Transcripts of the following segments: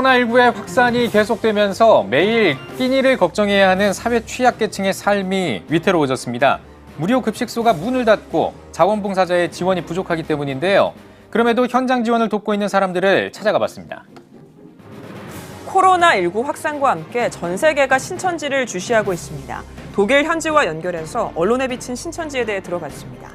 코로나19의 확산이 계속되면서 매일 끼니를 걱정해야 하는 사회 취약계층의 삶이 위태로워졌습니다. 무료 급식소가 문을 닫고 자원봉사자의 지원이 부족하기 때문인데요. 그럼에도 현장 지원을 돕고 있는 사람들을 찾아가 봤습니다. 코로나19 확산과 함께 전 세계가 신천지를 주시하고 있습니다. 독일 현지와 연결해서 언론에 비친 신천지에 대해 들어봤습니다.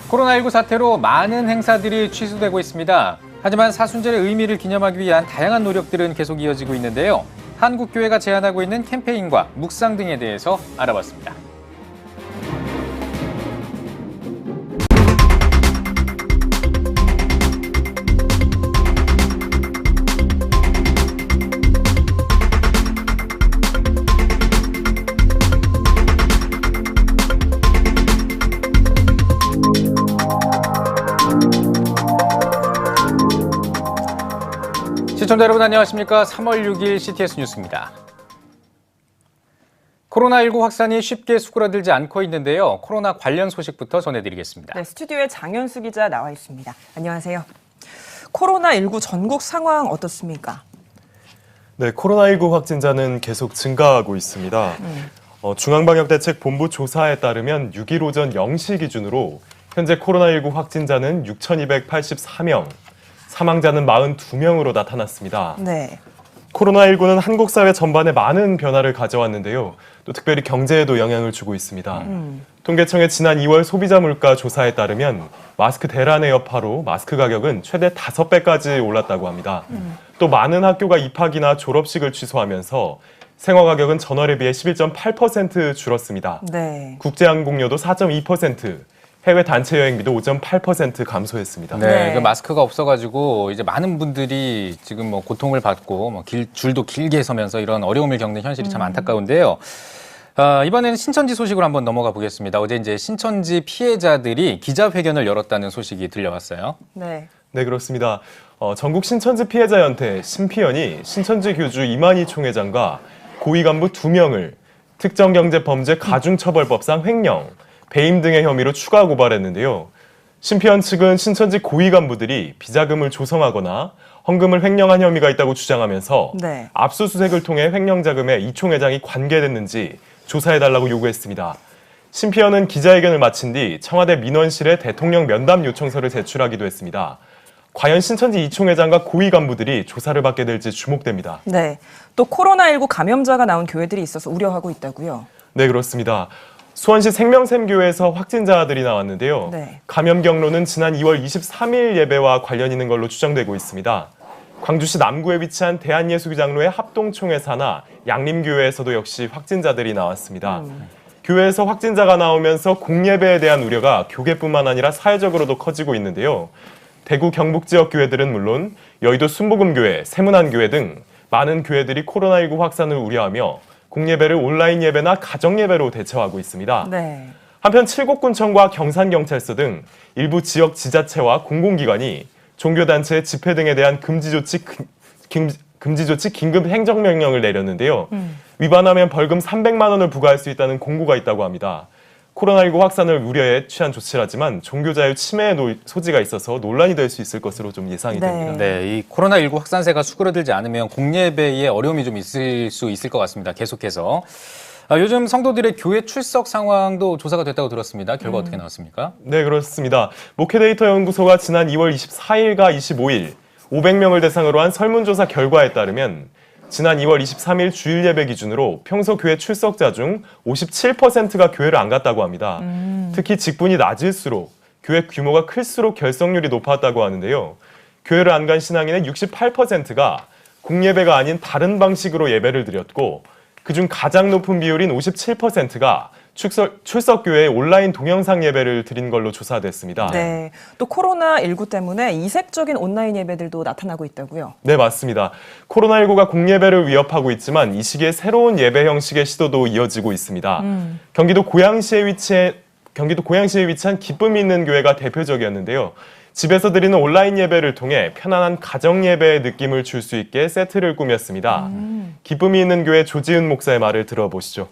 코로나19 사태로 많은 행사들이 취소되고 있습니다. 하지만 사순절의 의미를 기념하기 위한 다양한 노력들은 계속 이어지고 있는데요. 한국교회가 제안하고 있는 캠페인과 묵상 등에 대해서 알아봤습니다. 시청자 여러분 안녕하십니까? 3월 6일 CTS 뉴스입니다. 코로나19 확산이 쉽게 수그러들지 않고 있는데요. 코로나 관련 소식부터 전해드리겠습니다. 네, 스튜디오에 장현수 기자 나와 있습니다. 안녕하세요. 코로나19 전국 상황 어떻습니까? 네, 코로나19 확진자는 계속 증가하고 있습니다. 중앙방역대책본부 조사에 따르면 6일 오전 0시 기준으로 현재 코로나19 확진자는 6,284명, 사망자는 42명으로 나타났습니다. 네. 코로나19는 한국 사회 전반에 많은 변화를 가져왔는데요. 또 특별히 경제에도 영향을 주고 있습니다. 통계청의 지난 2월 소비자 물가 조사에 따르면 마스크 대란의 여파로 마스크 가격은 최대 5배까지 올랐다고 합니다. 또 많은 학교가 입학이나 졸업식을 취소하면서 생활 가격은 전월에 비해 11.8% 줄었습니다. 네. 국제항공료도 4.2%, 해외 단체 여행비도 5.8% 감소했습니다. 네, 그 마스크가 없어가지고 이제 많은 분들이 지금 뭐 고통을 받고 줄도 길게 서면서 이런 어려움을 겪는 현실이 참 안타까운데요. 이번에는 신천지 소식으로 한번 넘어가 보겠습니다. 어제 이제 신천지 피해자들이 기자회견을 열었다는 소식이 들려왔어요. 네. 네, 그렇습니다. 전국 신천지 피해자연대 신피연이 신천지 교주 이만희 총회장과 고위 간부 2명을 특정경제범죄 가중처벌법상 횡령, 배임 등의 혐의로 추가 고발했는데요. 신피연 측은 신천지 고위 간부들이 비자금을 조성하거나 헌금을 횡령한 혐의가 있다고 주장하면서 네. 압수수색을 통해 횡령 자금에 이 총회장이 관계됐는지 조사해달라고 요구했습니다. 신피연은 기자회견을 마친 뒤 청와대 민원실에 대통령 면담 요청서를 제출하기도 했습니다. 과연 신천지 이 총회장과 고위 간부들이 조사를 받게 될지 주목됩니다. 네. 또 코로나19 감염자가 나온 교회들이 있어서 우려하고 있다고요? 네, 그렇습니다. 수원시 생명샘교회에서 확진자들이 나왔는데요. 네. 감염 경로는 지난 2월 23일 예배와 관련 있는 걸로 추정되고 있습니다. 광주시 남구에 위치한 대한예수장로의 합동총회 산하 양림교회에서도 역시 확진자들이 나왔습니다. 교회에서 확진자가 나오면서 공예배에 대한 우려가 교계뿐만 아니라 사회적으로도 커지고 있는데요. 대구 경북 지역 교회들은 물론 여의도 순복음교회, 세문안교회 등 많은 교회들이 코로나19 확산을 우려하며 공예배를 온라인 예배나 가정 예배로 대처하고 있습니다. 네. 한편 칠곡군청과 경산경찰서 등 일부 지역 지자체와 공공기관이 종교단체의 집회 등에 대한 금지 조치 긴급 행정명령을 내렸는데요. 위반하면 벌금 300만 원을 부과할 수 있다는 공고가 있다고 합니다. 코로나19 확산을 우려해 취한 조치라지만 종교자유 침해의 소지가 있어서 논란이 될 수 있을 것으로 좀 예상이 됩니다. 네, 이 코로나19 확산세가 수그러들지 않으면 공예배에 어려움이 좀 있을 수 있을 것 같습니다. 계속해서. 요즘 성도들의 교회 출석 상황도 조사가 됐다고 들었습니다. 결과 어떻게 나왔습니까? 네, 그렇습니다. 목회데이터 연구소가 지난 2월 24일과 25일 500명을 대상으로 한 설문조사 결과에 따르면 지난 2월 23일 주일 예배 기준으로 평소 교회 출석자 중 57%가 교회를 안 갔다고 합니다. 특히 직분이 낮을수록 교회 규모가 클수록 결석률이 높았다고 하는데요. 교회를 안 간 신앙인의 68%가 공예배가 아닌 다른 방식으로 예배를 드렸고 그중 가장 높은 비율인 57%가 출석교회에 온라인 동영상 예배를 드린 걸로 조사됐습니다. 네. 또 코로나19 때문에 이색적인 온라인 예배들도 나타나고 있다고요? 네, 맞습니다. 코로나19가 공예배를 위협하고 있지만 이 시기에 새로운 예배 형식의 시도도 이어지고 있습니다. 경기도 고양시에 위치한 기쁨이 있는 교회가 대표적이었는데요. 집에서 드리는 온라인 예배를 통해 편안한 가정 예배의 느낌을 줄 수 있게 세트를 꾸몄습니다. 기쁨이 있는 교회 조지은 목사의 말을 들어보시죠.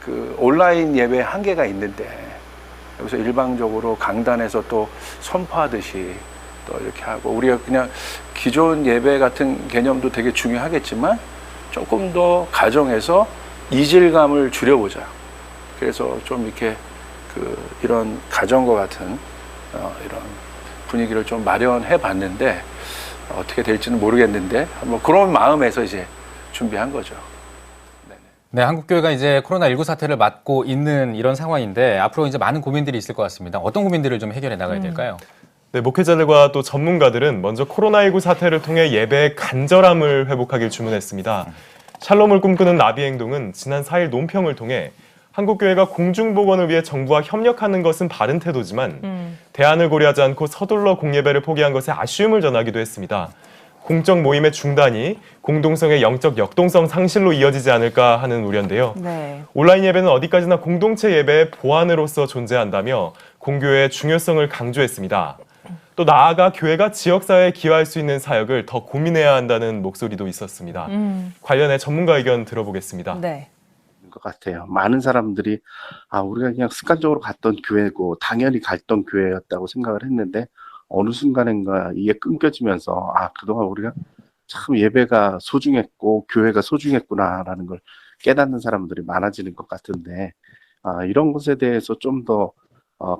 그 온라인 예배 한계가 있는데 여기서 일방적으로 강단에서 또 선포하듯이 또 이렇게 하고 우리가 그냥 기존 예배 같은 개념도 되게 중요하겠지만 조금 더 가정에서 이질감을 줄여보자. 그래서 좀 이렇게 이런 가정과 같은 이런 분위기를 좀 마련해 봤는데 어떻게 될지는 모르겠는데 뭐 그런 마음에서 이제 준비한 거죠. 네, 한국교회가 이제 코로나19 사태를 맞고 있는 이런 상황인데 앞으로 이제 많은 고민들이 있을 것 같습니다. 어떤 고민들을 좀 해결해 나가야 될까요? 네, 목회자들과 또 전문가들은 먼저 코로나19 사태를 통해 예배의 간절함을 회복하길 주문했습니다. 샬롬을 꿈꾸는 나비행동은 지난 4일 논평을 통해 한국교회가 공중보건을 위해 정부와 협력하는 것은 바른 태도지만 대안을 고려하지 않고 서둘러 공예배를 포기한 것에 아쉬움을 전하기도 했습니다. 공적 모임의 중단이 공동성의 영적 역동성 상실로 이어지지 않을까 하는 우려인데요. 네. 온라인 예배는 어디까지나 공동체 예배의 보완으로서 존재한다며 공교회의 중요성을 강조했습니다. 또 나아가 교회가 지역사회에 기여할 수 있는 사역을 더 고민해야 한다는 목소리도 있었습니다. 관련해 전문가 의견 들어보겠습니다. 네. 것 같아요. 많은 사람들이 우리가 그냥 습관적으로 갔던 교회고 당연히 갔던 교회였다고 생각을 했는데 어느 순간인가 이게 끊겨지면서 그동안 우리가 참 예배가 소중했고 교회가 소중했구나라는 걸 깨닫는 사람들이 많아지는 것 같은데 이런 것에 대해서 좀 더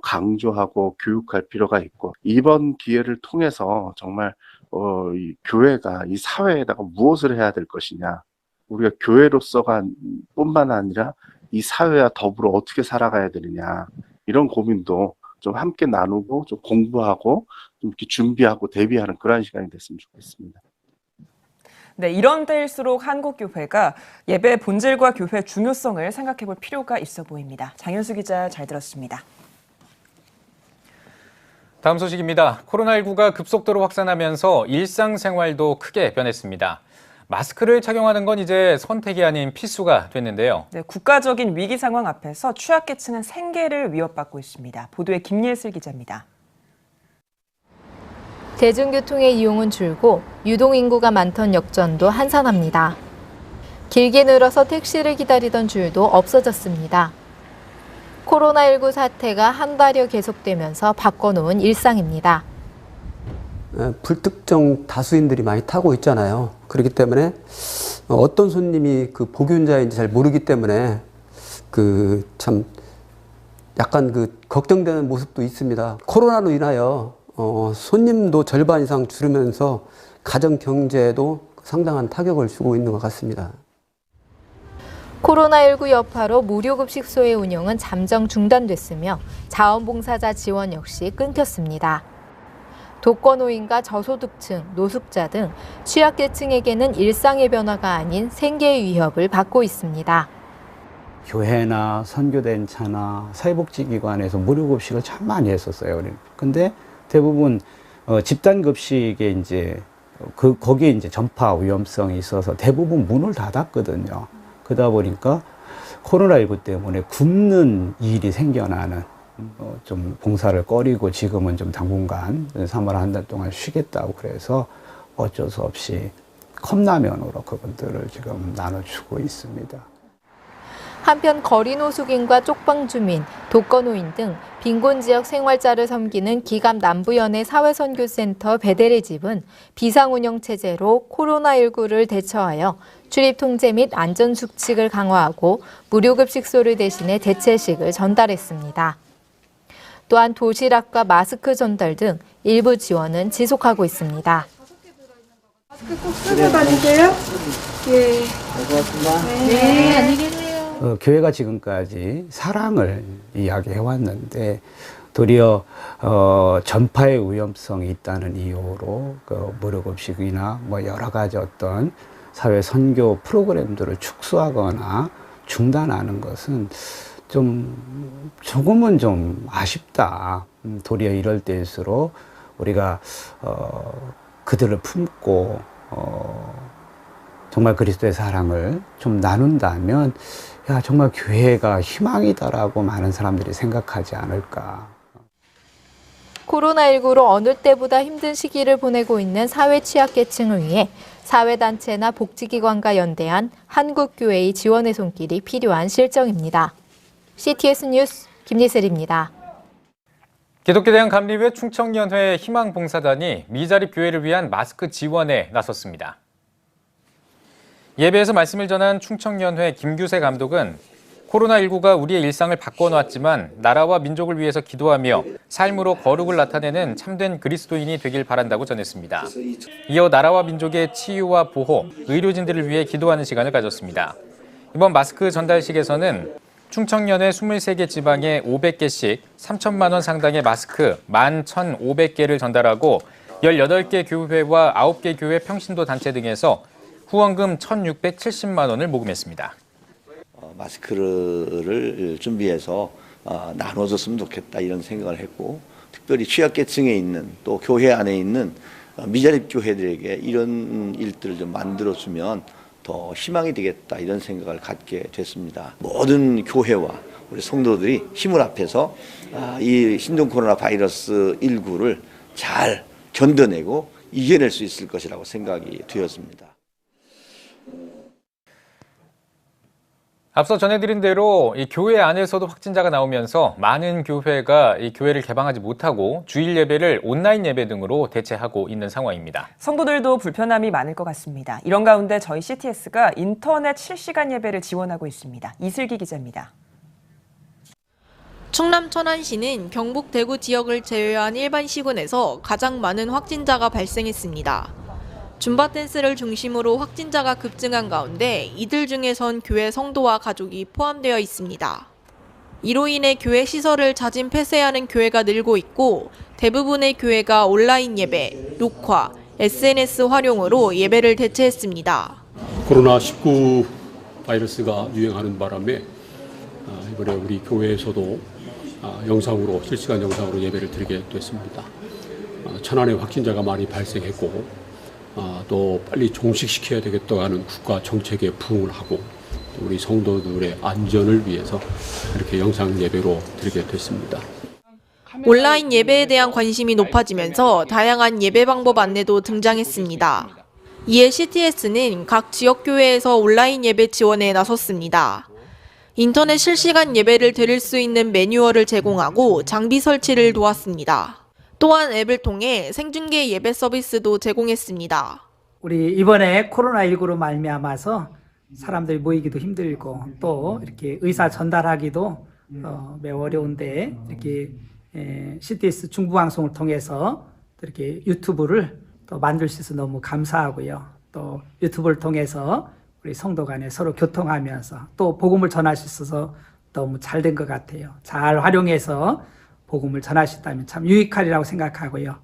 강조하고 교육할 필요가 있고 이번 기회를 통해서 정말 이 교회가 이 사회에다가 무엇을 해야 될 것이냐 우리가 교회로서가 뿐만 아니라 이 사회와 더불어 어떻게 살아가야 되느냐 이런 고민도 좀 함께 나누고 좀 공부하고 좀 이렇게 준비하고 대비하는 그런 시간이 됐으면 좋겠습니다. 네, 이런 때일수록 한국교회가 예배의 본질과 교회의 중요성을 생각해 볼 필요가 있어 보입니다. 장현수 기자 잘 들었습니다. 다음 소식입니다. 코로나19가 급속도로 확산하면서 일상생활도 크게 변했습니다. 마스크를 착용하는 건 이제 선택이 아닌 필수가 됐는데요. 네, 국가적인 위기 상황 앞에서 취약계층은 생계를 위협받고 있습니다. 보도에 김예슬 기자입니다. 대중교통의 이용은 줄고 유동인구가 많던 역전도 한산합니다. 길게 늘어서 택시를 기다리던 줄도 없어졌습니다. 코로나19 사태가 한 달여 계속되면서 바꿔놓은 일상입니다. 불특정 다수인들이 많이 타고 있잖아요. 그렇기 때문에 어떤 손님이 그 복균자인지 잘 모르기 때문에 참 약간 걱정되는 모습도 있습니다. 코로나로 인하여 손님도 절반 이상 줄으면서 가정 경제에도 상당한 타격을 주고 있는 것 같습니다. 코로나19 여파로 무료급식소의 운영은 잠정 중단됐으며 자원봉사자 지원 역시 끊겼습니다. 독거노인과 저소득층, 노숙자 등 취약계층에게는 일상의 변화가 아닌 생계의 위협을 받고 있습니다. 교회나 선교단체나 사회복지기관에서 무료급식을 참 많이 했었어요. 근데 대부분 집단급식에 이제 거기에 이제 전파 위험성이 있어서 대부분 문을 닫았거든요. 그러다 보니까 코로나19 때문에 굶는 일이 생겨나는 좀 봉사를 꺼리고 지금은 좀 당분간 3월 한 달 동안 쉬겠다고 그래서 어쩔 수 없이 컵라면으로 그분들을 지금 나눠주고 있습니다. 한편 거리노숙인과 쪽방주민, 독거노인 등 빈곤지역 생활자를 섬기는 기갑 남부연의 사회선교센터 베델의 집은 비상운영체제로 코로나19를 대처하여 출입통제 및 안전수칙을 강화하고 무료급식소를 대신해 대체식을 전달했습니다. 또한 도시락과 마스크 전달 등 일부 지원은 지속하고 있습니다. 마스크 꼭 쓰고 다니세요? 예. 네, 안녕히 계세요. 교회가 지금까지 사랑을 이야기해왔는데 도리어 전파의 위험성이 있다는 이유로 무료급식이나 여러 가지 어떤 사회 선교 프로그램들을 축소하거나 중단하는 것은 조금은 좀 아쉽다. 도리어 이럴 때일수록 우리가 그들을 품고 정말 그리스도의 사랑을 좀 나눈다면 정말 교회가 희망이다라고 많은 사람들이 생각하지 않을까. 코로나19로 어느 때보다 힘든 시기를 보내고 있는 사회 취약계층을 위해 사회단체나 복지기관과 연대한 한국교회의 지원의 손길이 필요한 실정입니다. CTS 뉴스 김예슬입니다. 기독교대학감리회 충청연회 희망봉사단이 미자립 교회를 위한 마스크 지원에 나섰습니다. 예배에서 말씀을 전한 충청연회 김규세 감독은 코로나19가 우리의 일상을 바꿔놓았지만 나라와 민족을 위해서 기도하며 삶으로 거룩을 나타내는 참된 그리스도인이 되길 바란다고 전했습니다. 이어 나라와 민족의 치유와 보호, 의료진들을 위해 기도하는 시간을 가졌습니다. 이번 마스크 전달식에서는 충청연회 23개 지방에 500개씩 3천만 원 상당의 마스크 11,500개를 전달하고 18개 교회와 9개 교회 평신도 단체 등에서 후원금 1,670만 원을 모금했습니다. 마스크를 준비해서 나눠줬으면 좋겠다 이런 생각을 했고, 특별히 취약계층에 있는 또 교회 안에 있는 미자립 교회들에게 이런 일들을 좀 만들어주면 더 희망이 되겠다 이런 생각을 갖게 됐습니다. 모든 교회와 우리 성도들이 힘을 합해서 이 신종 코로나 바이러스 19를 잘 견뎌내고 이겨낼 수 있을 것이라고 생각이 되었습니다. 앞서 전해드린 대로 이 교회 안에서도 확진자가 나오면서 많은 교회가 이 교회를 개방하지 못하고 주일 예배를 온라인 예배 등으로 대체하고 있는 상황입니다. 성도들도 불편함이 많을 것 같습니다. 이런 가운데 저희 CTS가 인터넷 실시간 예배를 지원하고 있습니다. 이슬기 기자입니다. 충남 천안시는 경북 대구 지역을 제외한 일반 시군에서 가장 많은 확진자가 발생했습니다. 줌바 댄스를 중심으로 확진자가 급증한 가운데 이들 중에선 교회 성도와 가족이 포함되어 있습니다. 이로 인해 교회 시설을 자진 폐쇄하는 교회가 늘고 있고 대부분의 교회가 온라인 예배, 녹화, SNS 활용으로 예배를 대체했습니다. 코로나19 바이러스가 유행하는 바람에 이번에 우리 교회에서도 실시간 영상으로 예배를 드리게 됐습니다. 천안에 확진자가 많이 발생했고 또 빨리 종식시켜야 되겠다고 하는 국가 정책에 부응을 하고 우리 성도들의 안전을 위해서 이렇게 영상 예배로 드리게 됐습니다. 온라인 예배에 대한 관심이 높아지면서 다양한 예배 방법 안내도 등장했습니다. 이에 CTS는 각 지역교회에서 온라인 예배 지원에 나섰습니다. 인터넷 실시간 예배를 드릴 수 있는 매뉴얼을 제공하고 장비 설치를 도왔습니다. 또한 앱을 통해 생중계 예배 서비스도 제공했습니다. 우리 이번에 코로나19로 말미암아서 사람들이 모이기도 힘들고 또 이렇게 의사 전달하기도 매우 어려운데 이렇게 CTS 중부방송을 통해서 이렇게 유튜브를 또 만들 수 있어서 너무 감사하고요. 또 유튜브를 통해서 우리 성도 간에 서로 교통하면서 또 복음을 전할 수 있어서 너무 잘 된 것 같아요. 잘 활용해서 복음을 전할 수 있다면 참 유익하리라고 생각하고요.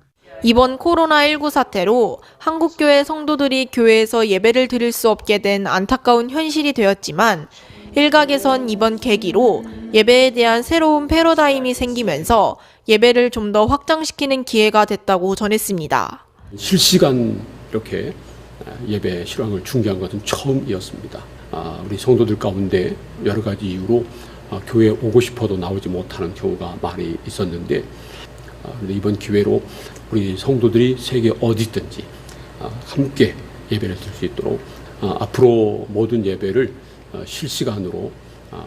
이번 코로나19 사태로 한국교회 성도들이 교회에서 예배를 드릴 수 없게 된 안타까운 현실이 되었지만 일각에선 이번 계기로 예배에 대한 새로운 패러다임이 생기면서 예배를 좀 더 확장시키는 기회가 됐다고 전했습니다. 실시간 이렇게 예배 실황을 중계한 것은 처음이었습니다. 우리 성도들 가운데 여러 가지 이유로 교회에 오고 싶어도 나오지 못하는 경우가 많이 있었는데 이번 기회로 우리 성도들이 세계 어디든지 함께 예배를 드릴 수 있도록 앞으로 모든 예배를 실시간으로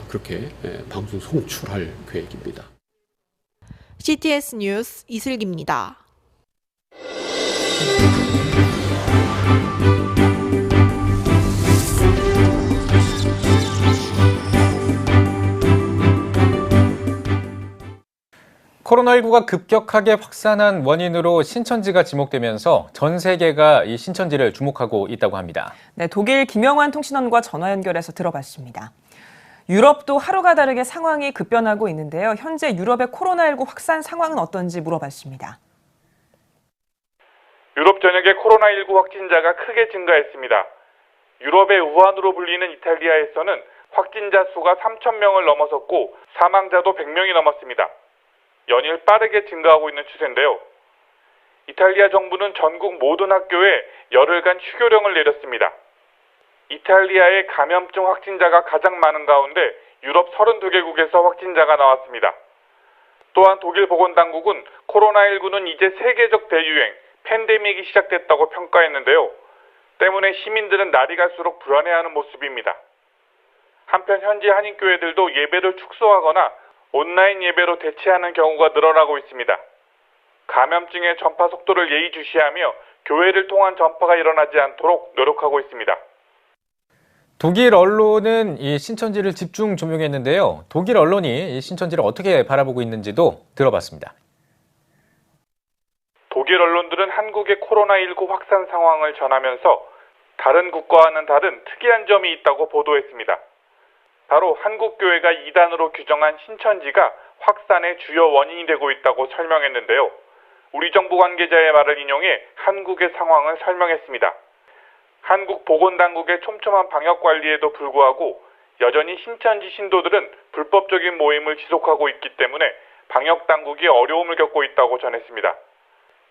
그렇게 방송 송출할 계획입니다. CTS 뉴스 이슬기입니다. 코로나19가 급격하게 확산한 원인으로 신천지가 지목되면서 전 세계가 이 신천지를 주목하고 있다고 합니다. 네, 독일 김영환 통신원과 전화 연결해서 들어봤습니다. 유럽도 하루가 다르게 상황이 급변하고 있는데요. 현재 유럽의 코로나19 확산 상황은 어떤지 물어봤습니다. 유럽 전역의 코로나19 확진자가 크게 증가했습니다. 유럽의 우한으로 불리는 이탈리아에서는 확진자 수가 3,000명을 넘어섰고 사망자도 100명이 넘었습니다. 연일 빠르게 증가하고 있는 추세인데요. 이탈리아 정부는 전국 모든 학교에 열흘간 휴교령을 내렸습니다. 이탈리아의 감염증 확진자가 가장 많은 가운데 유럽 32개국에서 확진자가 나왔습니다. 또한 독일 보건당국은 코로나19는 이제 세계적 대유행, 팬데믹이 시작됐다고 평가했는데요. 때문에 시민들은 날이 갈수록 불안해하는 모습입니다. 한편 현지 한인교회들도 예배를 축소하거나 온라인 예배로 대체하는 경우가 늘어나고 있습니다. 감염증의 전파 속도를 예의주시하며 교회를 통한 전파가 일어나지 않도록 노력하고 있습니다. 독일 언론은 이 신천지를 집중 조명했는데요. 독일 언론이 이 신천지를 어떻게 바라보고 있는지도 들어봤습니다. 독일 언론들은 한국의 코로나19 확산 상황을 전하면서 다른 국가와는 다른 특이한 점이 있다고 보도했습니다. 바로 한국교회가 이단으로 규정한 신천지가 확산의 주요 원인이 되고 있다고 설명했는데요. 우리 정부 관계자의 말을 인용해 한국의 상황을 설명했습니다. 한국 보건당국의 촘촘한 방역 관리에도 불구하고 여전히 신천지 신도들은 불법적인 모임을 지속하고 있기 때문에 방역당국이 어려움을 겪고 있다고 전했습니다.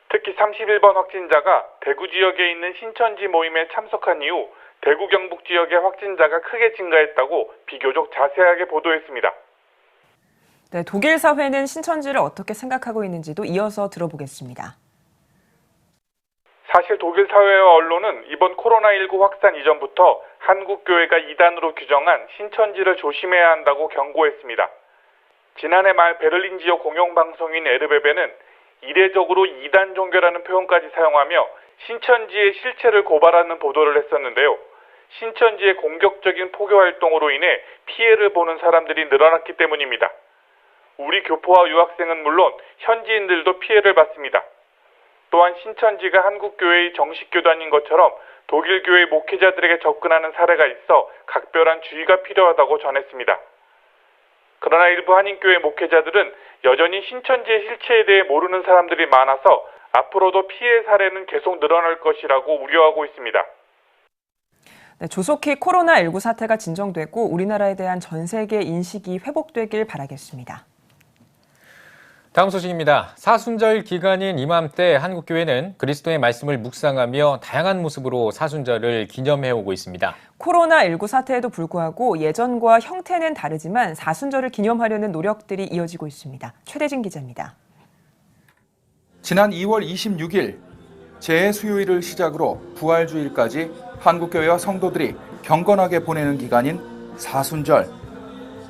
특히 31번 확진자가 대구 지역에 있는 신천지 모임에 참석한 이후 대구 경북 지역의 확진자가 크게 증가했다고 비교적 자세하게 보도했습니다. 네, 독일 사회는 신천지를 어떻게 생각하고 있는지도 이어서 들어보겠습니다. 사실 독일 사회와 언론은 이번 코로나19 확산 이전부터 한국교회가 이단으로 규정한 신천지를 조심해야 한다고 경고했습니다. 지난해 말 베를린 지역 공영방송인 에르베베는 이례적으로 이단 종교라는 표현까지 사용하며 신천지의 실체를 고발하는 보도를 했었는데요. 신천지의 공격적인 포교 활동으로 인해 피해를 보는 사람들이 늘어났기 때문입니다. 우리 교포와 유학생은 물론 현지인들도 피해를 받습니다. 또한 신천지가 한국교회의 정식 교단인 것처럼 독일 교회 목회자들에게 접근하는 사례가 있어 각별한 주의가 필요하다고 전했습니다. 그러나 일부 한인교회 목회자들은 여전히 신천지의 실체에 대해 모르는 사람들이 많아서 앞으로도 피해 사례는 계속 늘어날 것이라고 우려하고 있습니다. 네, 조속히 코로나19 사태가 진정되고 우리나라에 대한 전 세계 인식이 회복되길 바라겠습니다. 다음 소식입니다. 사순절 기간인 이맘때 한국교회는 그리스도의 말씀을 묵상하며 다양한 모습으로 사순절을 기념해오고 있습니다. 코로나19 사태에도 불구하고 예전과 형태는 다르지만 사순절을 기념하려는 노력들이 이어지고 있습니다. 최대진 기자입니다. 지난 2월 26일 재수요일을 시작으로 부활주일까지 한국교회와 성도들이 경건하게 보내는 기간인 사순절.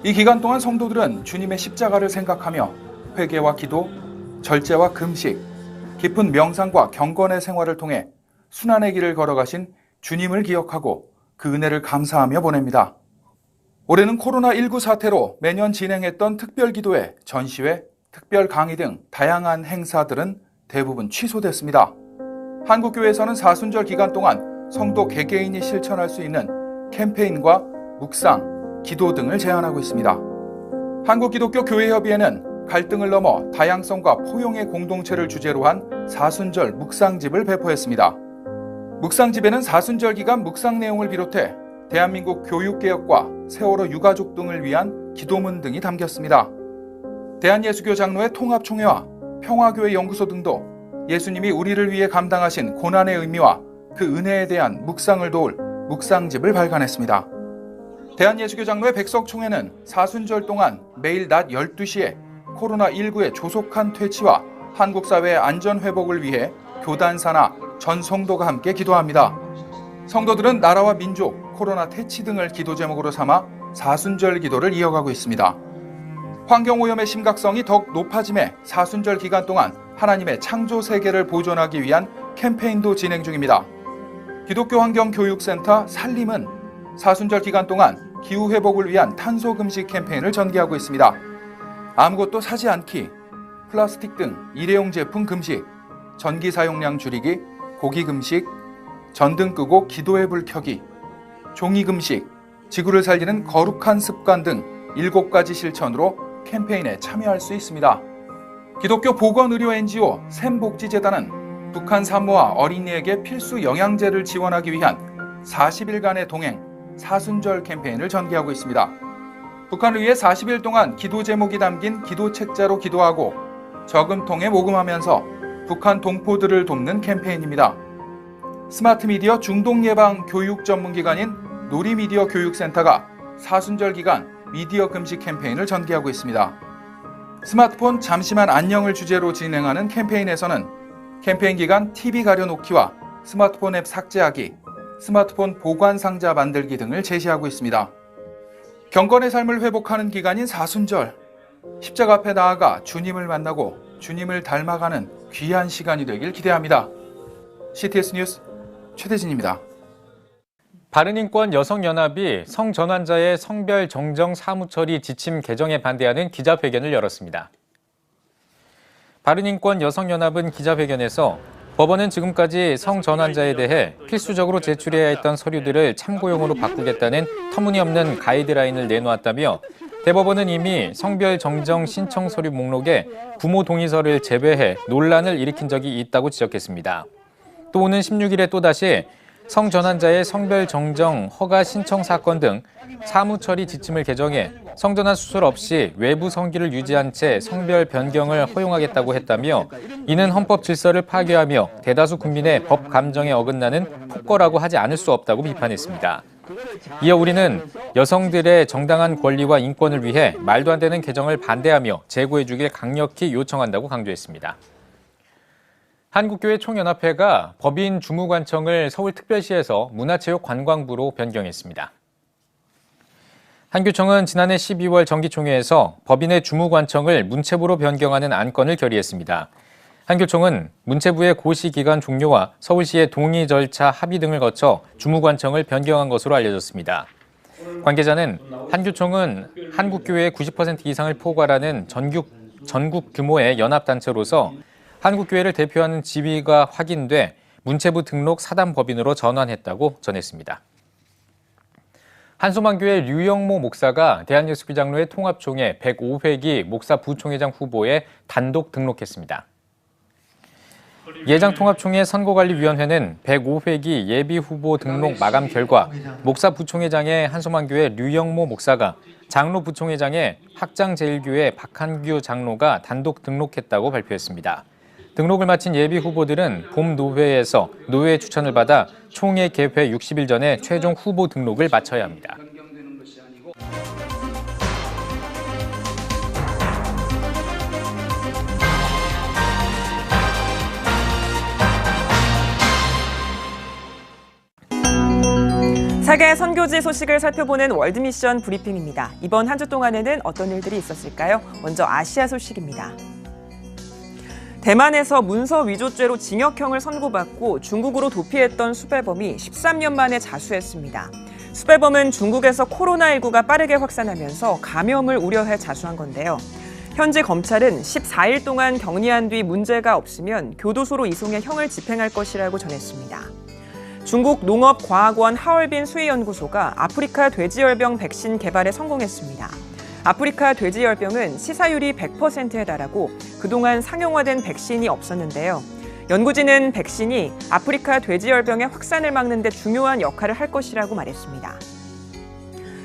이 기간 동안 성도들은 주님의 십자가를 생각하며 회개와 기도, 절제와 금식, 깊은 명상과 경건의 생활을 통해 순환의 길을 걸어가신 주님을 기억하고 그 은혜를 감사하며 보냅니다. 올해는 코로나19 사태로 매년 진행했던 특별기도회, 전시회, 특별 강의 등 다양한 행사들은 대부분 취소됐습니다. 한국교회에서는 사순절 기간 동안 성도 개개인이 실천할 수 있는 캠페인과 묵상, 기도 등을 제안하고 있습니다. 한국기독교교회협의회는 갈등을 넘어 다양성과 포용의 공동체를 주제로 한 사순절 묵상집을 배포했습니다. 묵상집에는 사순절 기간 묵상 내용을 비롯해 대한민국 교육개혁과 세월호 유가족 등을 위한 기도문 등이 담겼습니다. 대한예수교 장로회 통합총회와 평화교회 연구소 등도 예수님이 우리를 위해 감당하신 고난의 의미와 그 은혜에 대한 묵상을 도울 묵상집을 발간했습니다. 대한예수교 장로회 백석총회는 사순절 동안 매일 낮 12시에 코로나19의 조속한 퇴치와 한국 사회의 안전 회복을 위해 교단사나 전 성도가 함께 기도합니다. 성도들은 나라와 민족, 코로나 퇴치 등을 기도 제목으로 삼아 사순절 기도를 이어가고 있습니다. 환경오염의 심각성이 더욱 높아짐에 사순절 기간 동안 하나님의 창조 세계를 보존하기 위한 캠페인도 진행 중입니다. 기독교 환경교육센터 살림은 사순절 기간 동안 기후회복을 위한 탄소 금식 캠페인을 전개하고 있습니다. 아무것도 사지 않기, 플라스틱 등 일회용 제품 금식, 전기 사용량 줄이기, 고기 금식, 전등 끄고 기도의 불 켜기, 종이 금식, 지구를 살리는 거룩한 습관 등 7가지 실천으로 캠페인에 참여할 수 있습니다. 기독교 보건의료 NGO 샘복지재단은 북한 산모와 어린이에게 필수 영양제를 지원하기 위한 40일간의 동행, 사순절 캠페인을 전개하고 있습니다. 북한을 위해 40일 동안 기도 제목이 담긴 기도 책자로 기도하고 저금통에 모금하면서 북한 동포들을 돕는 캠페인입니다. 스마트 미디어 중독 예방 교육 전문기관인 놀이미디어 교육센터가 사순절 기간 미디어 금식 캠페인을 전개하고 있습니다. 스마트폰 잠시만 안녕을 주제로 진행하는 캠페인에서는 캠페인 기간 TV 가려놓기와 스마트폰 앱 삭제하기, 스마트폰 보관 상자 만들기 등을 제시하고 있습니다. 경건의 삶을 회복하는 기간인 사순절. 십자가 앞에 나아가 주님을 만나고 주님을 닮아가는 귀한 시간이 되길 기대합니다. CTS 뉴스 최대진입니다. 바른인권 여성연합이 성전환자의 성별 정정 사무처리 지침 개정에 반대하는 기자회견을 열었습니다. 바른인권 여성연합은 기자회견에서 법원은 지금까지 성전환자에 대해 필수적으로 제출해야 했던 서류들을 참고용으로 바꾸겠다는 터무니없는 가이드라인을 내놓았다며 대법원은 이미 성별 정정 신청 서류 목록에 부모 동의서를 제외해 논란을 일으킨 적이 있다고 지적했습니다. 또 오는 16일에 또다시 성전환자의 성별 정정 허가 신청 사건 등 사무처리 지침을 개정해 성전환 수술 없이 외부 성기를 유지한 채 성별 변경을 허용하겠다고 했다며 이는 헌법 질서를 파괴하며 대다수 국민의 법 감정에 어긋나는 폭거라고 하지 않을 수 없다고 비판했습니다. 이어 우리는 여성들의 정당한 권리와 인권을 위해 말도 안 되는 개정을 반대하며 제고해 주길 강력히 요청한다고 강조했습니다. 한국교회 총연합회가 법인 주무관청을 서울특별시에서 문화체육관광부로 변경했습니다. 한교총은 지난해 12월 정기총회에서 법인의 주무관청을 문체부로 변경하는 안건을 결의했습니다. 한교총은 문체부의 고시 기간 종료와 서울시의 동의 절차 합의 등을 거쳐 주무관청을 변경한 것으로 알려졌습니다. 관계자는 한교총은 한국교회의 90% 이상을 포괄하는 전국 규모의 연합단체로서 한국교회를 대표하는 지위가 확인돼 문체부 등록 사단법인으로 전환했다고 전했습니다. 한소망교회 류영모 목사가 대한예수교 장로회 통합총회 105회기 목사 부총회장 후보에 단독 등록했습니다. 예장통합총회 선거관리위원회는 105회기 예비후보 등록 마감 결과 목사 부총회장의 한소망교회 류영모 목사가 장로 부총회장의 학장제일교회 박한규 장로가 단독 등록했다고 발표했습니다. 등록을 마친 예비 후보들은 봄 노회에서 노회 추천을 받아 총회 개회 60일 전에 최종 후보 등록을 마쳐야 합니다. 세계 선교지 소식을 살펴보는 월드미션 브리핑입니다. 이번 한 주 동안에는 어떤 일들이 있었을까요? 먼저 아시아 소식입니다. 대만에서 문서 위조죄로 징역형을 선고받고 중국으로 도피했던 수배범이 13년 만에 자수했습니다. 수배범은 중국에서 코로나19가 빠르게 확산하면서 감염을 우려해 자수한 건데요. 현재 검찰은 14일 동안 격리한 뒤 문제가 없으면 교도소로 이송해 형을 집행할 것이라고 전했습니다. 중국 농업과학원 하얼빈 수의연구소가 아프리카 돼지열병 백신 개발에 성공했습니다. 아프리카 돼지열병은 치사율이 100%에 달하고 그동안 상용화된 백신이 없었는데요. 연구진은 백신이 아프리카 돼지열병의 확산을 막는 데 중요한 역할을 할 것이라고 말했습니다.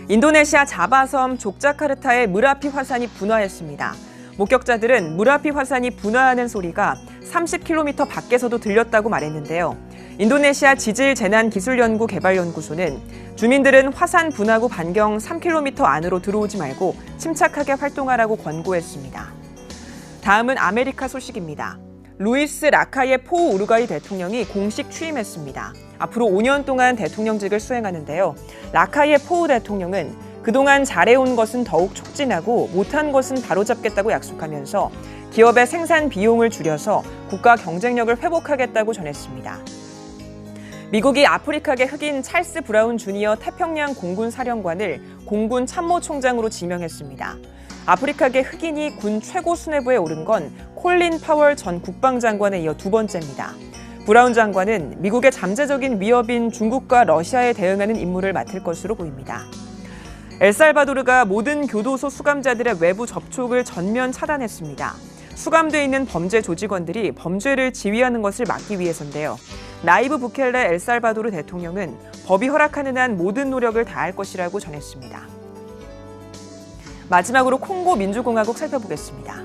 인도네시아 자바섬 족자카르타의 무라피 화산이 분화했습니다. 목격자들은 무라피 화산이 분화하는 소리가 30km 밖에서도 들렸다고 말했는데요. 인도네시아 지질재난기술연구개발연구소는 주민들은 화산 분화구 반경 3km 안으로 들어오지 말고 침착하게 활동하라고 권고했습니다. 다음은 아메리카 소식입니다. 루이스 라카예 포 우루과이 대통령이 공식 취임했습니다. 앞으로 5년 동안 대통령직을 수행하는데요. 라카예 포 대통령은 그동안 잘해온 것은 더욱 촉진하고 못한 것은 바로잡겠다고 약속하면서 기업의 생산 비용을 줄여서 국가 경쟁력을 회복하겠다고 전했습니다. 미국이 아프리카계 흑인 찰스 브라운 주니어 태평양 공군 사령관을 공군 참모총장으로 지명했습니다. 아프리카계 흑인이 군 최고 수뇌부에 오른 건 콜린 파월 전 국방장관에 이어 두 번째입니다. 브라운 장관은 미국의 잠재적인 위협인 중국과 러시아에 대응하는 임무를 맡을 것으로 보입니다. 엘살바도르가 모든 교도소 수감자들의 외부 접촉을 전면 차단했습니다. 수감돼 있는 범죄 조직원들이 범죄를 지휘하는 것을 막기 위해서인데요. 나이브 부켈레 엘살바도르 대통령은 법이 허락하는 한 모든 노력을 다할 것이라고 전했습니다. 마지막으로 콩고 민주공화국 살펴보겠습니다.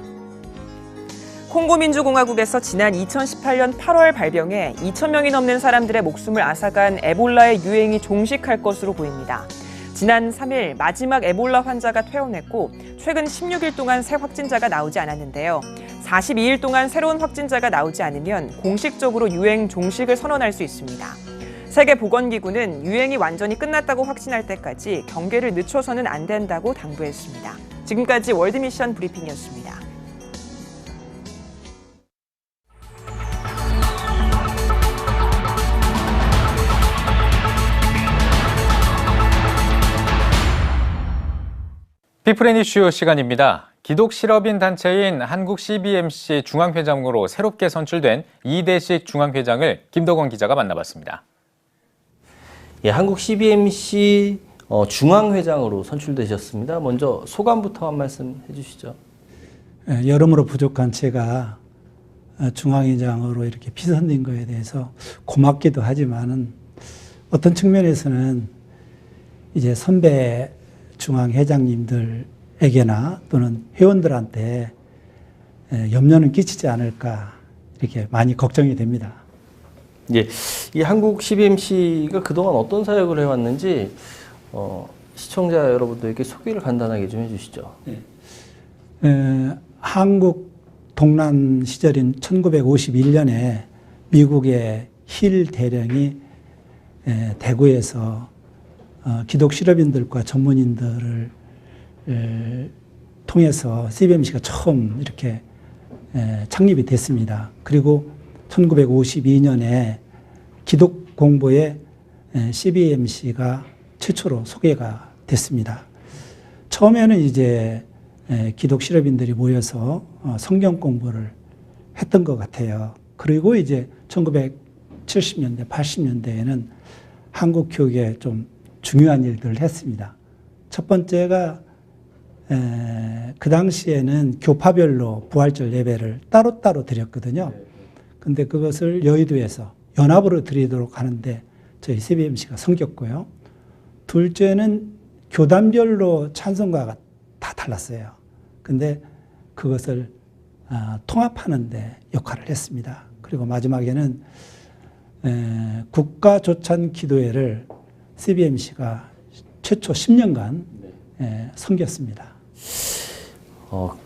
콩고 민주공화국에서 지난 2018년 8월 발병해 2,000명이 넘는 사람들의 목숨을 앗아간 에볼라의 유행이 종식할 것으로 보입니다. 지난 3일 마지막 에볼라 환자가 퇴원했고 최근 16일 동안 새 확진자가 나오지 않았는데요. 42일 동안 새로운 확진자가 나오지 않으면 공식적으로 유행 종식을 선언할 수 있습니다. 세계보건기구는 유행이 완전히 끝났다고 확신할 때까지 경계를 늦춰서는 안 된다고 당부했습니다. 지금까지 월드미션 브리핑이었습니다. 피플 앤 이슈 시간입니다. 기독 실업인 단체인 한국 CBMC 중앙회장으로 새롭게 선출된 이대식 중앙회장을 김덕원 기자가 만나봤습니다. 예, 한국 CBMC 중앙회장으로 선출되셨습니다. 먼저 소감부터 한 말씀 해주시죠. 여러모로 부족한 제가 중앙회장으로 이렇게 피선된 거에 대해서 고맙기도 하지만은 어떤 측면에서는 이제 선배 중앙회장님들에게나 또는 회원들한테 염려는 끼치지 않을까 이렇게 많이 걱정이 됩니다. 예, 이 한국 CBMC가 그동안 어떤 사역을 해왔는지 시청자 여러분들에게 소개를 간단하게 좀 해주시죠. 한국 동란 시절인 1951년에 미국의 힐 대령이 대구에서 기독 실업인들과 전문인들을 통해서 CBMC가 처음 이렇게 창립이 됐습니다. 그리고 1952년에 기독 공보에 CBMC가 최초로 소개가 됐습니다. 처음에는 이제 기독 실업인들이 모여서 성경 공부를 했던 것 같아요. 그리고 이제 1970년대, 80년대에는 한국 교육에 좀 중요한 일들을 했습니다. 첫 번째가 그 당시에는 교파별로 부활절 예배를 따로따로 드렸거든요. 근데 그것을 여의도에서 연합으로 드리도록 하는데 저희 CBMC가 섬겼고요. 둘째는 교단별로 찬송가가 다 달랐어요. 근데 그것을 통합하는 데 역할을 했습니다. 그리고 마지막에는 국가조찬 기도회를 CBMC가 최초 10년간 섬겼습니다.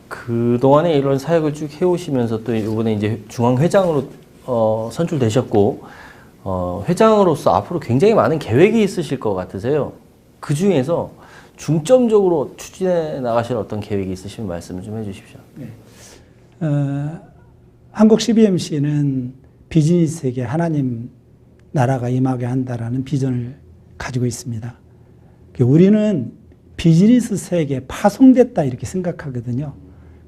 그동안에 이런 사역을 쭉 해오시면서 또 이번에 이제 중앙회장으로 선출되셨고, 회장으로서 앞으로 굉장히 많은 계획이 있으실 것 같으세요. 그 중에서 중점적으로 추진해 나가실 어떤 계획이 있으시면 말씀 좀 해주십시오. 네. 한국 CBMC는 비즈니스에게 하나님 나라가 임하게 한다라는 비전을 가지고 있습니다. 우리는 비즈니스 세계에 파송됐다 이렇게 생각하거든요.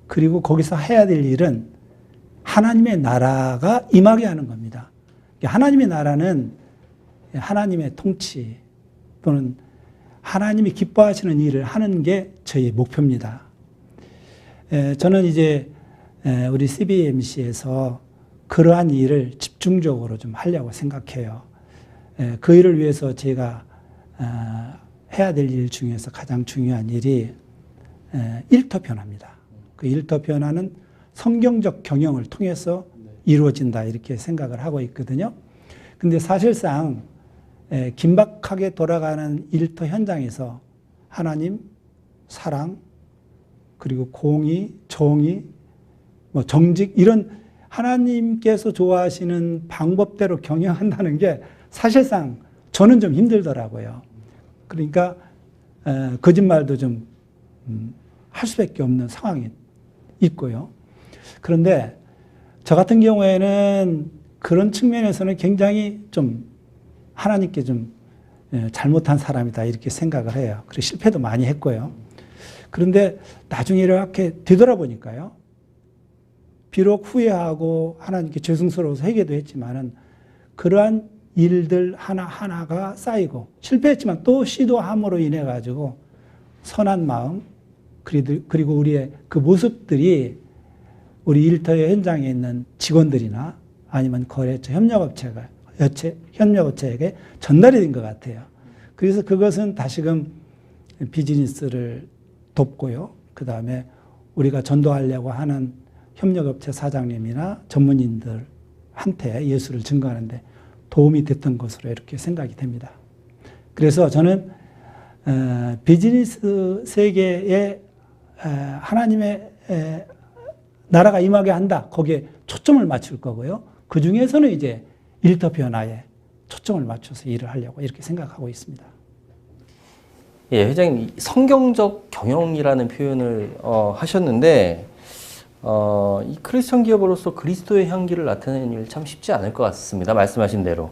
그리고 거기서 해야 될 일은 하나님의 나라가 임하게 하는 겁니다. 하나님의 나라는 하나님의 통치 또는 하나님이 기뻐하시는 일을 하는 게 저희 목표입니다. 저는 이제 우리 CBMC에서 그러한 일을 집중적으로 좀 하려고 생각해요. 그 일을 위해서 제가 해야 될 일 중에서 가장 중요한 일이 일터 변화입니다. 그 일터 변화는 성경적 경영을 통해서 이루어진다 이렇게 생각을 하고 있거든요. 근데 사실상 긴박하게 돌아가는 일터 현장에서 하나님, 사랑, 그리고 공의, 정의, 정직 이런 하나님께서 좋아하시는 방법대로 경영한다는 게 사실상 저는 좀 힘들더라고요. 그러니까 거짓말도 좀 할 수밖에 없는 상황이 있고요. 그런데 저 같은 경우에는 그런 측면에서는 굉장히 좀 하나님께 좀 잘못한 사람이다 이렇게 생각을 해요. 그리고 실패도 많이 했고요. 그런데 나중에 이렇게 되돌아보니까요. 비록 후회하고 하나님께 죄송스러워서 회개도 했지만은 그러한 일들 하나하나가 쌓이고 실패했지만 또 시도함으로 인해 가지고 선한 마음 그리고 우리의 그 모습들이 우리 일터의 현장에 있는 직원들이나 아니면 거래처 협력업체에게 전달이 된 것 같아요. 그래서 그것은 다시금 비즈니스를 돕고요. 그 다음에 우리가 전도하려고 하는 협력업체 사장님이나 전문인들한테 예수를 증거하는데 도움이 됐던 것으로 이렇게 생각이 됩니다. 그래서 저는 비즈니스 세계에 하나님의 나라가 임하게 한다. 거기에 초점을 맞출 거고요. 그 중에서는 이제 일터 변화에 초점을 맞춰서 일을 하려고 이렇게 생각하고 있습니다. 예, 회장님, 성경적 경영이라는 표현을 하셨는데, 이 크리스천 기업으로서 그리스도의 향기를 나타내는 일 참 쉽지 않을 것 같습니다. 말씀하신 대로.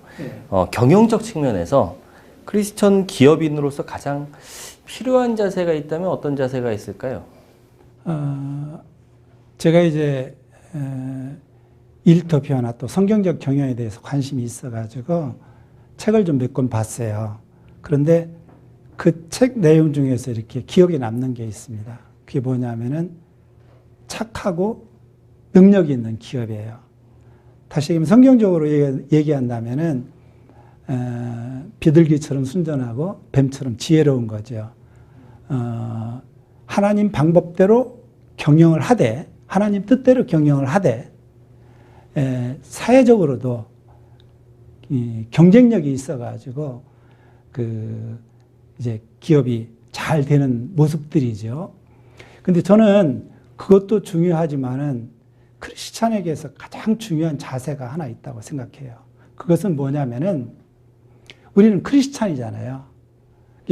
경영적 측면에서 크리스천 기업인으로서 가장 필요한 자세가 있다면 어떤 자세가 있을까요? 제가 이제 일터표나 또 성경적 경영에 대해서 관심이 있어가지고 책을 좀 몇 권 봤어요. 그런데 그 책 내용 중에서 이렇게 기억에 남는 게 있습니다. 그게 뭐냐면은 착하고 능력이 있는 기업이에요. 다시 얘기하면 성경적으로 얘기한다면은 비둘기처럼 순전하고 뱀처럼 지혜로운 거죠. 하나님 방법대로 경영을 하되, 하나님 뜻대로 경영을 하되, 사회적으로도 경쟁력이 있어가지고 이제 기업이 잘 되는 모습들이죠. 근데 저는 그것도 중요하지만은 크리스찬에게서 가장 중요한 자세가 하나 있다고 생각해요. 그것은 뭐냐면은 우리는 크리스찬이잖아요.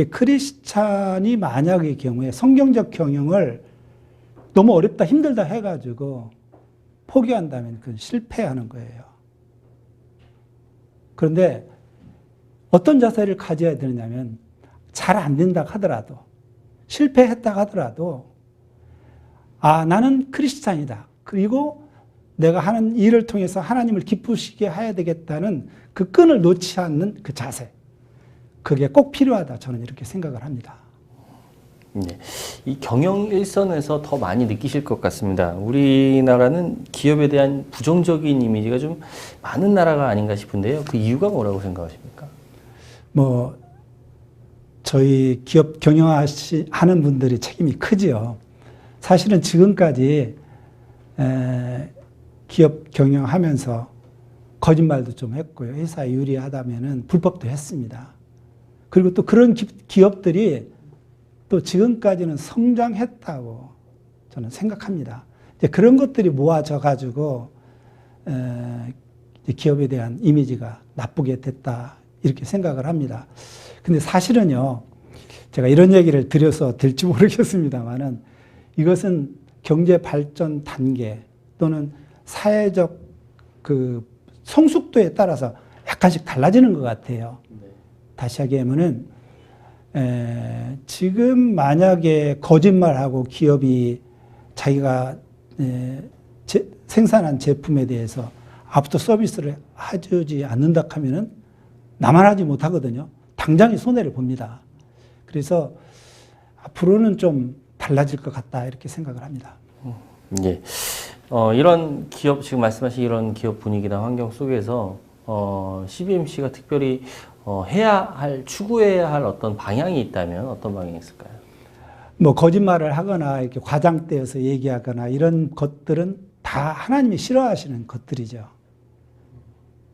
크리스찬이 만약의 경우에 성경적 경영을 너무 어렵다 힘들다 해가지고 포기한다면 그건 실패하는 거예요. 그런데 어떤 자세를 가져야 되느냐면 잘 안 된다 하더라도 실패했다 하더라도 나는 크리스찬이다. 그리고 내가 하는 일을 통해서 하나님을 기쁘시게 해야 되겠다는 그 끈을 놓지 않는 그 자세. 그게 꼭 필요하다. 저는 이렇게 생각을 합니다. 네. 이 경영 일선에서 더 많이 느끼실 것 같습니다. 우리나라는 기업에 대한 부정적인 이미지가 좀 많은 나라가 아닌가 싶은데요. 그 이유가 뭐라고 생각하십니까? 저희 기업 경영하는 분들이 책임이 크지요. 사실은 지금까지 기업 경영하면서 거짓말도 좀 했고요. 회사에 유리하다면은 불법도 했습니다. 그리고 또 그런 기업들이 또 지금까지는 성장했다고 저는 생각합니다. 이제 그런 것들이 모아져 가지고 기업에 대한 이미지가 나쁘게 됐다 이렇게 생각을 합니다. 근데 사실은요, 제가 이런 얘기를 드려서 될지 모르겠습니다만은 이것은 경제 발전 단계 또는 사회적 그 성숙도에 따라서 약간씩 달라지는 것 같아요. 다시 얘기하면은 지금 만약에 거짓말하고 기업이 자기가 생산한 제품에 대해서 앞서 서비스를 해주지 않는다 하면은 나만 하지 못하거든요. 당장이 손해를 봅니다. 그래서 앞으로는 좀 달라질 것 같다 이렇게 생각을 합니다. 예. 이런 기업, 지금 말씀하신 이런 기업 분위기나 환경 속에서 CBMC가 특별히 추구해야 할 어떤 방향이 있다면 어떤 방향이 있을까요? 거짓말을 하거나 이렇게 과장되어서 얘기하거나 이런 것들은 다 하나님이 싫어하시는 것들이죠.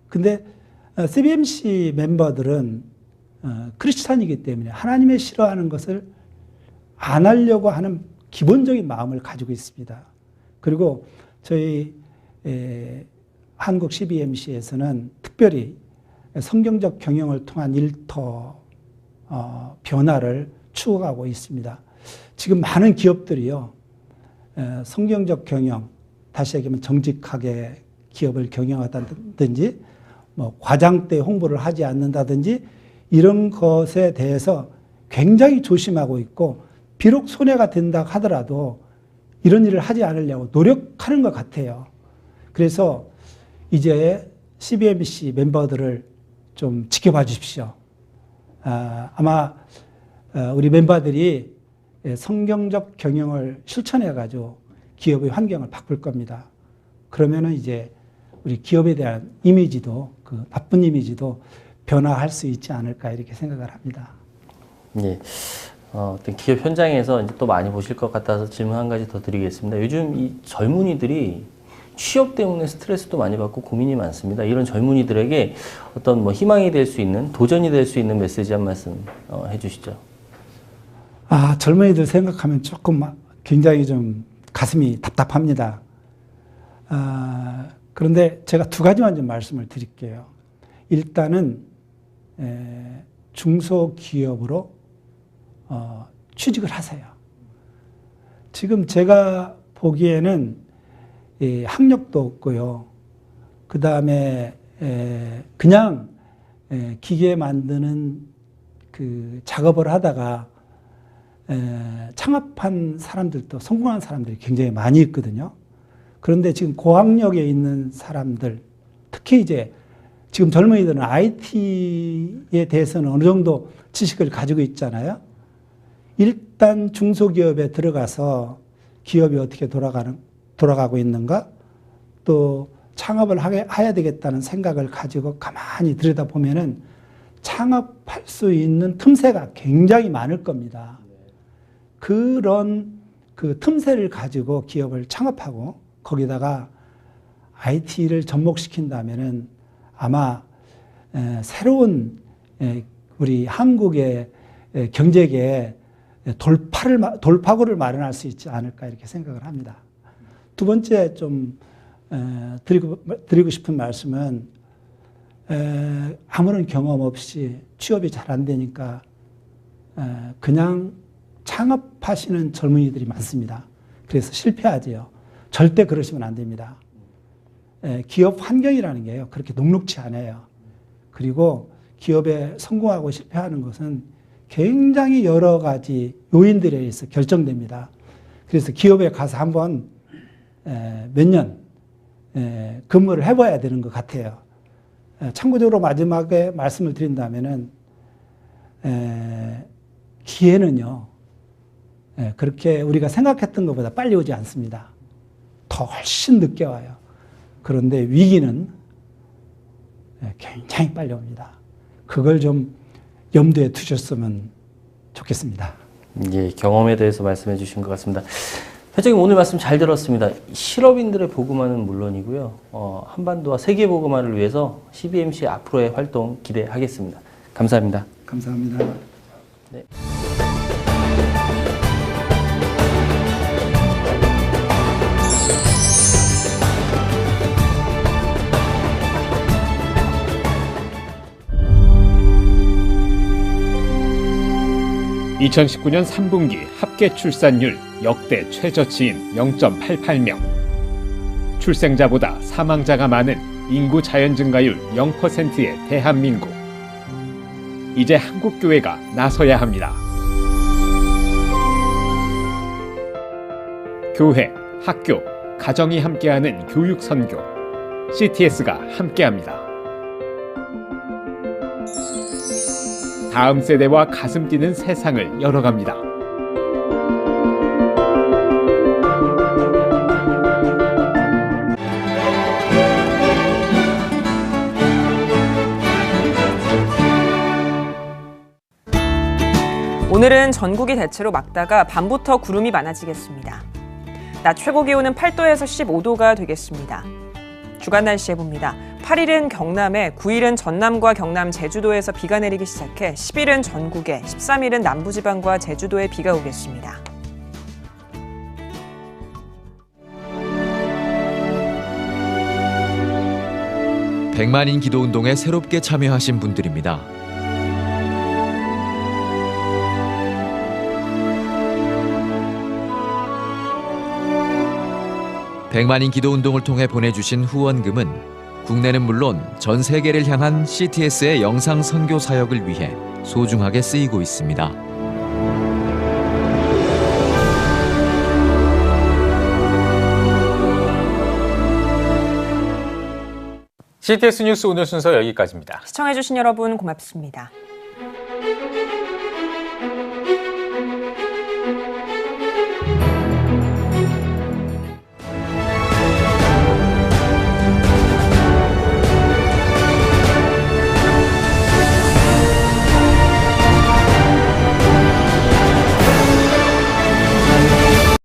근데 CBMC 멤버들은 크리스찬이기 때문에 하나님의 싫어하는 것을 안 하려고 하는 기본적인 마음을 가지고 있습니다. 그리고 저희 한국 CBMC에서는 특별히 성경적 경영을 통한 일터 변화를 추구하고 있습니다. 지금 많은 기업들이요, 성경적 경영, 다시 얘기하면 정직하게 기업을 경영하다든지, 과장돼 홍보를 하지 않는다든지, 이런 것에 대해서 굉장히 조심하고 있고, 비록 손해가 된다 하더라도 이런 일을 하지 않으려고 노력하는 것 같아요. 그래서 이제 CBMC 멤버들을 좀 지켜봐 주십시오. 아마 우리 멤버들이 성경적 경영을 실천해가지고 기업의 환경을 바꿀 겁니다. 그러면은 이제 우리 기업에 대한 이미지도, 그 나쁜 이미지도 변화할 수 있지 않을까 이렇게 생각을 합니다. 예. 어떤 기업 현장에서 이제 또 많이 보실 것 같아서 질문 한 가지 더 드리겠습니다. 요즘 이 젊은이들이 취업 때문에 스트레스도 많이 받고 고민이 많습니다. 이런 젊은이들에게 어떤 희망이 될 수 있는, 도전이 될 수 있는 메시지 한 말씀 해주시죠. 젊은이들 생각하면 조금 굉장히 좀 가슴이 답답합니다. 그런데 제가 두 가지만 좀 말씀을 드릴게요. 일단은 중소기업으로 취직을 하세요. 지금 제가 보기에는 학력도 없고요. 그 다음에 그냥 기계 만드는 그 작업을 하다가 창업한 사람들도 성공한 사람들이 굉장히 많이 있거든요. 그런데 지금 고학력에 있는 사람들, 특히 이제 지금 젊은이들은 IT에 대해서는 어느 정도 지식을 가지고 있잖아요. 일단 중소기업에 들어가서 기업이 어떻게 돌아가고 있는가, 또 창업을 해야 되겠다는 생각을 가지고 가만히 들여다보면은 창업할 수 있는 틈새가 굉장히 많을 겁니다. 그런 그 틈새를 가지고 기업을 창업하고 거기다가 IT를 접목시킨다면은 아마 새로운 우리 한국의 경제계에 돌파구를 마련할 수 있지 않을까 이렇게 생각을 합니다. 두 번째 좀 드리고 싶은 말씀은 아무런 경험 없이 취업이 잘 안 되니까 그냥 창업하시는 젊은이들이 많습니다. 그래서 실패하지요. 절대 그러시면 안 됩니다. 기업 환경이라는 게요, 그렇게 녹록지 않아요. 그리고 기업에 성공하고 실패하는 것은 굉장히 여러 가지 요인들에 의해서 결정됩니다. 그래서 기업에 가서 한번 몇 년 근무를 해봐야 되는 것 같아요. 참고적으로 마지막에 말씀을 드린다면은 기회는요, 그렇게 우리가 생각했던 것보다 빨리 오지 않습니다. 더 훨씬 늦게 와요. 그런데 위기는 굉장히 빨리 옵니다. 그걸 좀 염두에 두셨으면 좋겠습니다. 예, 경험에 대해서 말씀해 주신 것 같습니다. 회장님 오늘 말씀 잘 들었습니다. 실업인들의 보고만은 물론이고요. 한반도와 세계 보고만을 위해서 CBMC 앞으로의 활동 기대하겠습니다. 감사합니다. 감사합니다. 네. (2019년 3분기) 합계 출산율 역대 최저치인 0.88명. 출생자보다 사망자가 많은 인구 자연 증가율 0%의 대한민국. 이제 한국교회가 나서야 합니다. 교회, 학교, 가정이 함께하는 교육 선교. CTS가 함께합니다. 다음 세대와 가슴 뛰는 세상을 열어갑니다. 오늘은 전국이 대체로 맑다가 밤부터 구름이 많아지겠습니다. 낮 최고 기온은 8도에서 15도가 되겠습니다. 주간 날씨 해봅니다. 8일은 경남에, 9일은 전남과 경남, 제주도에서 비가 내리기 시작해 10일은 전국에, 13일은 남부지방과 제주도에 비가 오겠습니다. 백만인 기도운동에 새롭게 참여하신 분들입니다. 백만인 기도운동을 통해 보내주신 후원금은 국내는 물론 전 세계를 향한 CTS의 영상 선교 사역을 위해 소중하게 쓰이고 있습니다. CTS 뉴스 오늘 순서 여기까지입니다. 시청해주신 여러분 고맙습니다.